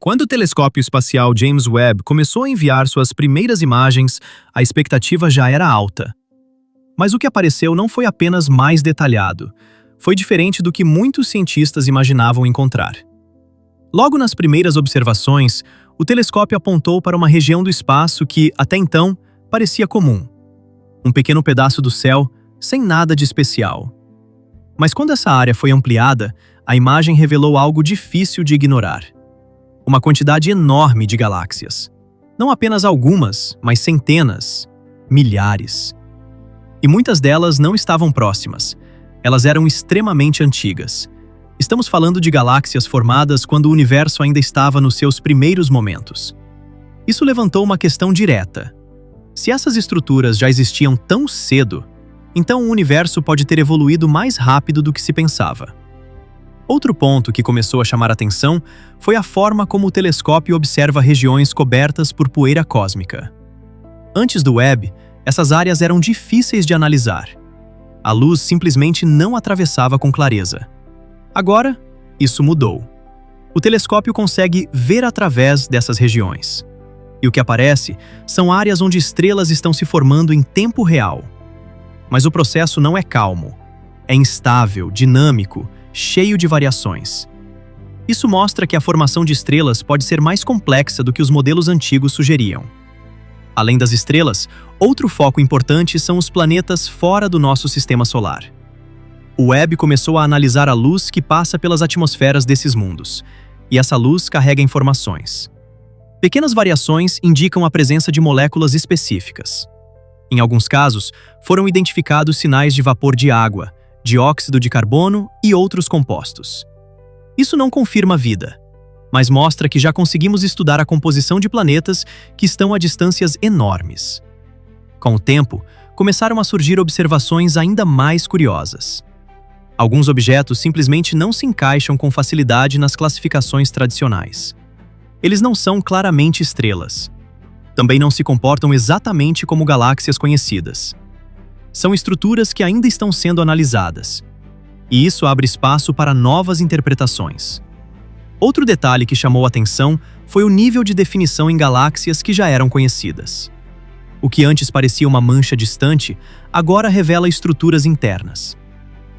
Quando o telescópio espacial James Webb começou a enviar suas primeiras imagens, a expectativa já era alta. Mas o que apareceu não foi apenas mais detalhado, foi diferente do que muitos cientistas imaginavam encontrar. Logo nas primeiras observações, o telescópio apontou para uma região do espaço que, até então, parecia comum. Um pequeno pedaço do céu, sem nada de especial. Mas quando essa área foi ampliada, a imagem revelou algo difícil de ignorar. Uma quantidade enorme de galáxias. Não apenas algumas, mas centenas, milhares. E muitas delas não estavam próximas. Elas eram extremamente antigas. Estamos falando de galáxias formadas quando o universo ainda estava nos seus primeiros momentos. Isso levantou uma questão direta. Se essas estruturas já existiam tão cedo, então o universo pode ter evoluído mais rápido do que se pensava. Outro ponto que começou a chamar atenção foi a forma como o telescópio observa regiões cobertas por poeira cósmica. Antes do Webb, essas áreas eram difíceis de analisar. A luz simplesmente não atravessava com clareza. Agora, isso mudou. O telescópio consegue ver através dessas regiões. E o que aparece são áreas onde estrelas estão se formando em tempo real. Mas o processo não é calmo. É instável, dinâmico, cheio de variações. Isso mostra que a formação de estrelas pode ser mais complexa do que os modelos antigos sugeriam. Além das estrelas, outro foco importante são os planetas fora do nosso sistema solar. O Webb começou a analisar a luz que passa pelas atmosferas desses mundos, e essa luz carrega informações. Pequenas variações indicam a presença de moléculas específicas. Em alguns casos, foram identificados sinais de vapor de água, dióxido de carbono e outros compostos. Isso não confirma vida, mas mostra que já conseguimos estudar a composição de planetas que estão a distâncias enormes. Com o tempo, começaram a surgir observações ainda mais curiosas. Alguns objetos simplesmente não se encaixam com facilidade nas classificações tradicionais. Eles não são claramente estrelas. Também não se comportam exatamente como galáxias conhecidas. São estruturas que ainda estão sendo analisadas. E isso abre espaço para novas interpretações. Outro detalhe que chamou a atenção foi o nível de definição em galáxias que já eram conhecidas. O que antes parecia uma mancha distante, agora revela estruturas internas.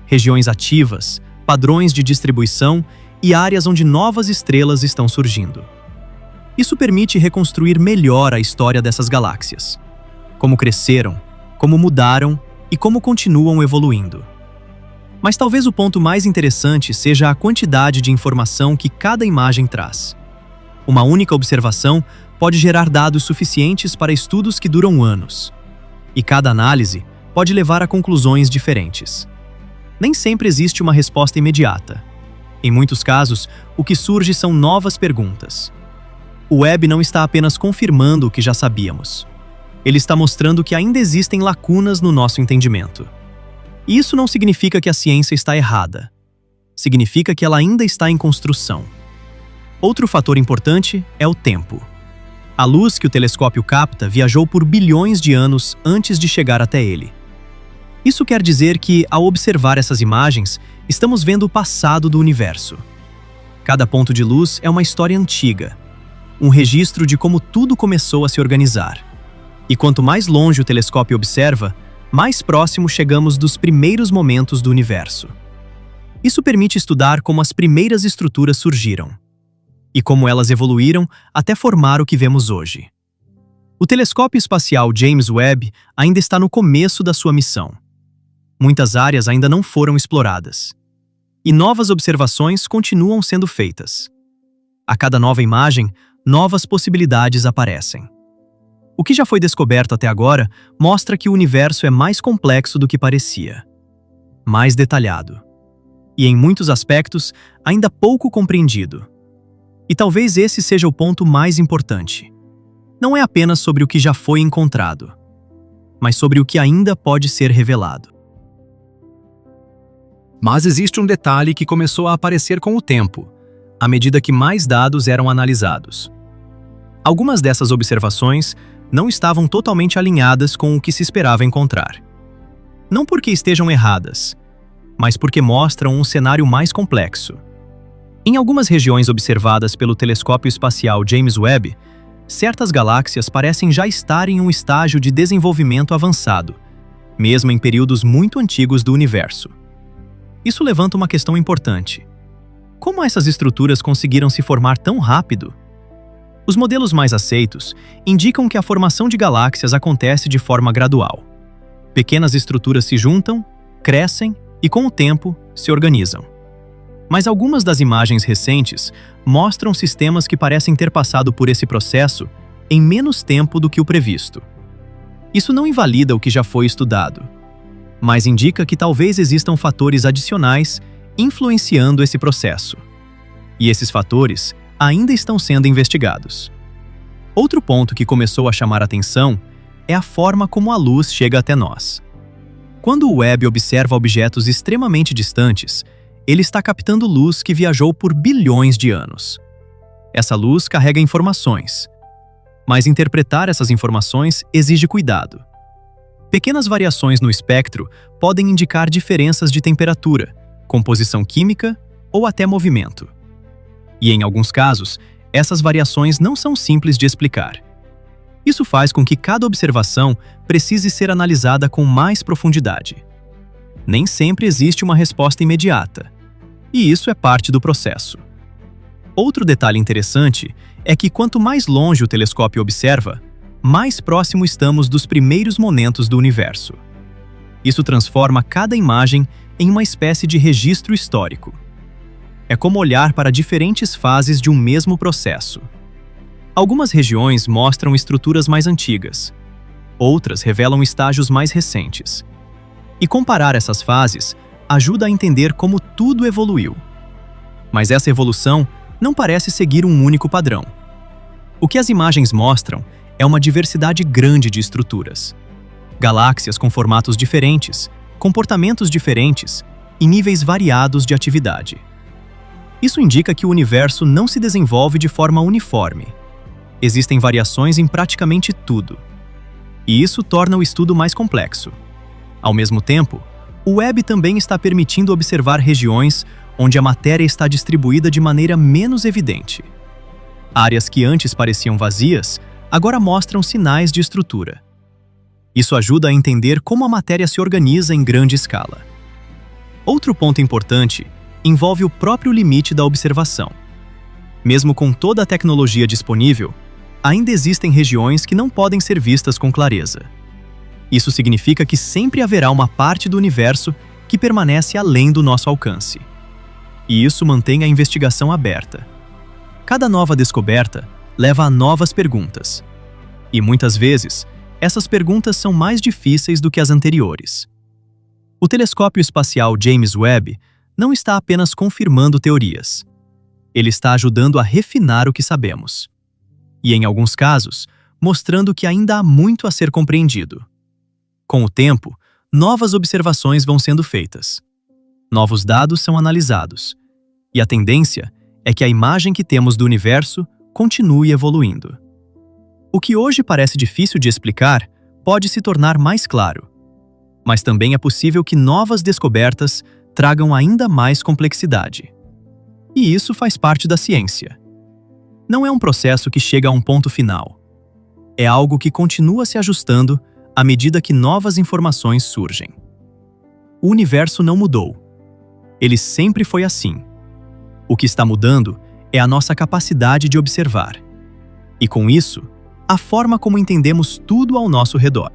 Regiões ativas, padrões de distribuição e áreas onde novas estrelas estão surgindo. Isso permite reconstruir melhor a história dessas galáxias. Como cresceram, como mudaram e como continuam evoluindo. Mas talvez o ponto mais interessante seja a quantidade de informação que cada imagem traz. Uma única observação pode gerar dados suficientes para estudos que duram anos. E cada análise pode levar a conclusões diferentes. Nem sempre existe uma resposta imediata. Em muitos casos, o que surge são novas perguntas. O Webb não está apenas confirmando o que já sabíamos. Ele está mostrando que ainda existem lacunas no nosso entendimento. E isso não significa que a ciência está errada. Significa que ela ainda está em construção. Outro fator importante é o tempo. A luz que o telescópio capta viajou por bilhões de anos antes de chegar até ele. Isso quer dizer que, ao observar essas imagens, estamos vendo o passado do universo. Cada ponto de luz é uma história antiga, um registro de como tudo começou a se organizar. E quanto mais longe o telescópio observa, mais próximo chegamos dos primeiros momentos do universo. Isso permite estudar como as primeiras estruturas surgiram e como elas evoluíram até formar o que vemos hoje. O telescópio espacial James Webb ainda está no começo da sua missão. Muitas áreas ainda não foram exploradas. E novas observações continuam sendo feitas. A cada nova imagem, novas possibilidades aparecem. O que já foi descoberto até agora mostra que o universo é mais complexo do que parecia. Mais detalhado. E, em muitos aspectos, ainda pouco compreendido. E talvez esse seja o ponto mais importante. Não é apenas sobre o que já foi encontrado, mas sobre o que ainda pode ser revelado. Mas existe um detalhe que começou a aparecer com o tempo, à medida que mais dados eram analisados. Algumas dessas observações não estavam totalmente alinhadas com o que se esperava encontrar. Não porque estejam erradas, mas porque mostram um cenário mais complexo. Em algumas regiões observadas pelo telescópio espacial James Webb, certas galáxias parecem já estar em um estágio de desenvolvimento avançado, mesmo em períodos muito antigos do universo. Isso levanta uma questão importante. Como essas estruturas conseguiram se formar tão rápido? Os modelos mais aceitos indicam que a formação de galáxias acontece de forma gradual. Pequenas estruturas se juntam, crescem e, com o tempo, se organizam. Mas algumas das imagens recentes mostram sistemas que parecem ter passado por esse processo em menos tempo do que o previsto. Isso não invalida o que já foi estudado, mas indica que talvez existam fatores adicionais influenciando esse processo. E esses fatores ainda estão sendo investigados. Outro ponto que começou a chamar atenção é a forma como a luz chega até nós. Quando o Webb observa objetos extremamente distantes, ele está captando luz que viajou por bilhões de anos. Essa luz carrega informações, mas interpretar essas informações exige cuidado. Pequenas variações no espectro podem indicar diferenças de temperatura, composição química ou até movimento. E em alguns casos, essas variações não são simples de explicar. Isso faz com que cada observação precise ser analisada com mais profundidade. Nem sempre existe uma resposta imediata, e isso é parte do processo. Outro detalhe interessante é que quanto mais longe o telescópio observa, mais próximo estamos dos primeiros momentos do universo. Isso transforma cada imagem em uma espécie de registro histórico. É como olhar para diferentes fases de um mesmo processo. Algumas regiões mostram estruturas mais antigas, outras revelam estágios mais recentes. E comparar essas fases ajuda a entender como tudo evoluiu. Mas essa evolução não parece seguir um único padrão. O que as imagens mostram é uma diversidade grande de estruturas. Galáxias com formatos diferentes, comportamentos diferentes e níveis variados de atividade. Isso indica que o universo não se desenvolve de forma uniforme. Existem variações em praticamente tudo. E isso torna o estudo mais complexo. Ao mesmo tempo, o Webb também está permitindo observar regiões onde a matéria está distribuída de maneira menos evidente. Áreas que antes pareciam vazias, agora mostram sinais de estrutura. Isso ajuda a entender como a matéria se organiza em grande escala. Outro ponto importante envolve o próprio limite da observação. Mesmo com toda a tecnologia disponível, ainda existem regiões que não podem ser vistas com clareza. Isso significa que sempre haverá uma parte do universo que permanece além do nosso alcance. E isso mantém a investigação aberta. Cada nova descoberta leva a novas perguntas. E muitas vezes, essas perguntas são mais difíceis do que as anteriores. O telescópio espacial James Webb não está apenas confirmando teorias. Ele está ajudando a refinar o que sabemos. E, em alguns casos, mostrando que ainda há muito a ser compreendido. Com o tempo, novas observações vão sendo feitas. Novos dados são analisados. E a tendência é que a imagem que temos do universo continue evoluindo. O que hoje parece difícil de explicar pode se tornar mais claro. Mas também é possível que novas descobertas tragam ainda mais complexidade. E isso faz parte da ciência. Não é um processo que chega a um ponto final. É algo que continua se ajustando à medida que novas informações surgem. O universo não mudou. Ele sempre foi assim. O que está mudando é a nossa capacidade de observar. E com isso, a forma como entendemos tudo ao nosso redor.